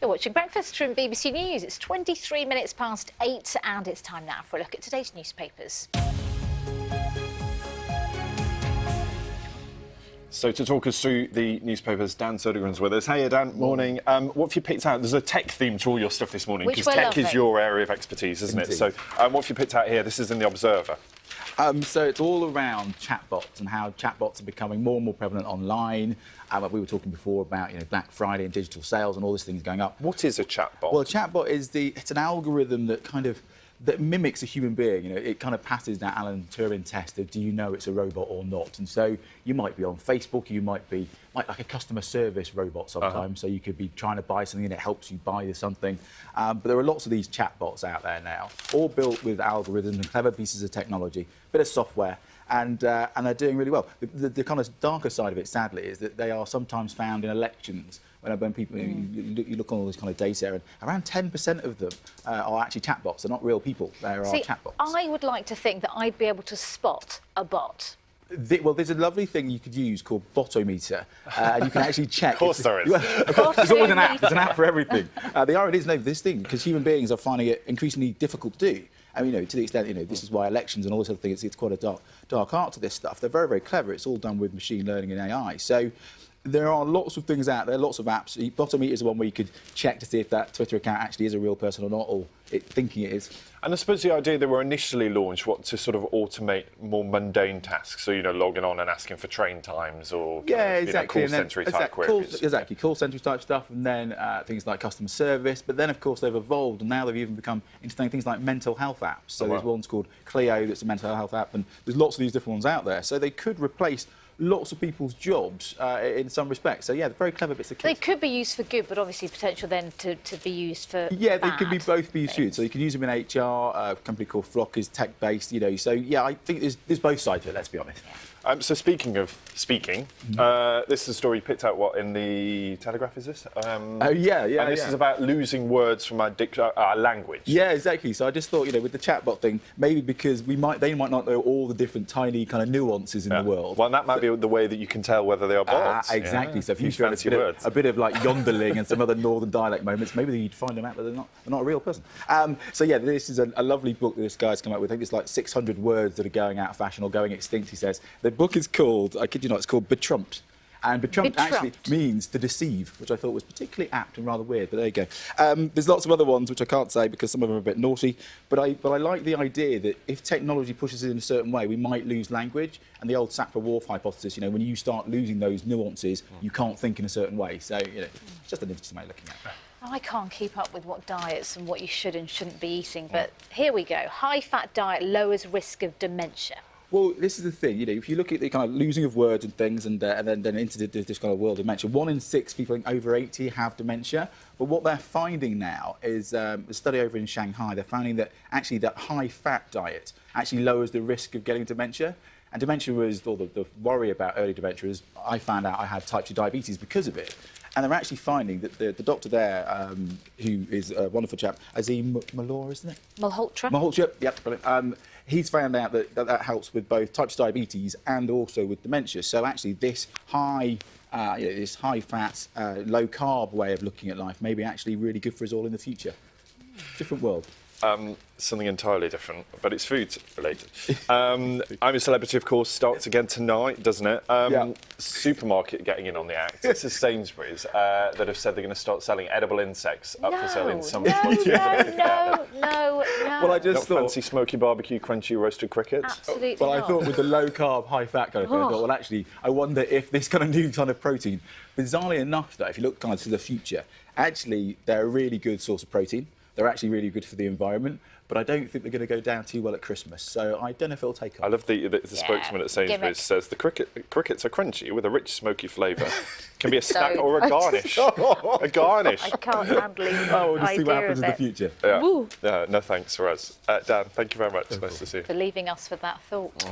You're watching Breakfast from BBC News. It's 23 minutes past 8 and it's time now for a look at today's newspapers. So to talk us through the newspapers, Dan Sodergren's with us. Hey, Dan, morning. What have you picked out? There's a tech theme to all your stuff this morning, because tech is your area of expertise, isn't it? So what have you picked out here? This is in The Observer. So it's all around chatbots and how chatbots are becoming more and more prevalent online. We were talking before about Black Friday and digital sales and all these things going up. What is a chatbot? Well, a chatbot is it's an algorithm that mimics a human being. It kind of passes that Alan Turing test of do you know it's a robot or not. And so you might be on Facebook, you might be like a customer service robot sometimes. So you could be trying to buy something and it helps you buy something. But there are lots of these chatbots out there now, all built with algorithms and clever pieces of technology, bit of software. And they're doing really well. The kind of darker side of it, sadly, is that they are sometimes found in elections. When people, you look on all this kind of data, and around 10% of them are actually chatbots. They're not real people. They are chatbots. I would like to think that I'd be able to spot a bot. Well, there's a lovely thing you could use called Botometer, and you can actually check. Of course there is. There's always an app. There's an app for everything. The irony is, this thing, because human beings are finding it increasingly difficult to do. I mean, to the extent, this is why elections and all this other thing, it's quite a dark art to this stuff. They're very, very clever. It's all done with machine learning and AI. So there are lots of things out there, lots of apps. Botometer is the one where you could check to see if that Twitter account actually is a real person or not, or thinking it is. And I suppose the idea they were initially launched, to sort of automate more mundane tasks, so, logging on and asking for train times or call centre type queries. Exactly, call centre type stuff, and then things like customer service. But then, of course, they've evolved, and now they've even become into things like mental health apps. So there's one's called Clio, that's a mental health app, and there's lots of these different ones out there. So they could replace lots of people's jobs in some respects. So, they're very clever bits of kit. They could be used for good, but obviously potential then to be used for they could be both be used. So you can use them in HR. A company called Flock is tech-based, So, I think there's both sides of it, let's be honest. So speaking of speaking, this is a story you picked out, in the Telegraph, is this? And this is about losing words from our language. Yeah, exactly. So I just thought, with the chatbot thing, maybe because they might not know all the different tiny kind of nuances in the world. Well, that might be the way that you can tell whether they are bots. Exactly. So if you throw a bit of like yonderling and some other northern dialect moments, maybe you'd find them out that they're not a real person. This is a lovely book that this guy's come up with. I think it's like 600 words that are going out of fashion or going extinct, he says. The book is called, I kid you not, it's called Betrumped. And betrumped actually means to deceive, which I thought was particularly apt and rather weird, but there you go. There's lots of other ones which I can't say because some of them are a bit naughty, but I like the idea that if technology pushes it in a certain way, we might lose language. And the old Sapir-Whorf hypothesis, when you start losing those nuances, you can't think in a certain way. So, it's just an interesting way of looking at it. I can't keep up with what diets and what you should and shouldn't be eating, but here we go. High-fat diet lowers risk of dementia. Well, this is the thing, if you look at the kind of losing of words and things and then into this kind of world of dementia, 1 in 6 people over 80 have dementia. But what they're finding now is a study over in Shanghai, they're finding that actually that high-fat diet actually lowers the risk of getting dementia. And dementia was, or the worry about early dementia is, I found out I had type 2 diabetes because of it. And they're actually finding that the doctor there, who is a wonderful chap, Azim Malhotra, isn't it? Malhotra, yep, brilliant. He's found out that helps with both type 2 diabetes and also with dementia. So actually this this high-fat, low-carb way of looking at life may be actually really good for us all in the future. Different world. Something entirely different, but it's food related. I'm a Celebrity, of course, starts again tonight, doesn't it? Supermarket getting in on the act. This is Sainsbury's that have said they're going to start selling edible insects up for sale in some. No. Well, I just thought, fancy smoky barbecue, crunchy roasted crickets. Absolutely well, not. I thought with the low carb, high fat kind of thing, I thought, well, actually, I wonder if this kind of new kind of protein, bizarrely enough, though, if you look kind of to the future, actually they're a really good source of protein. They're actually really good for the environment, but I don't think they're going to go down too well at Christmas. So I don't know if it'll take off. I love the spokesman at Sainsbury's says the crickets are crunchy with a rich smoky flavour. Can be a snack or a garnish. A garnish. I can't handle it. We'll just see what happens in the future. No thanks for us. Dan, thank you very much. Nice to see you. For leaving us with that thought.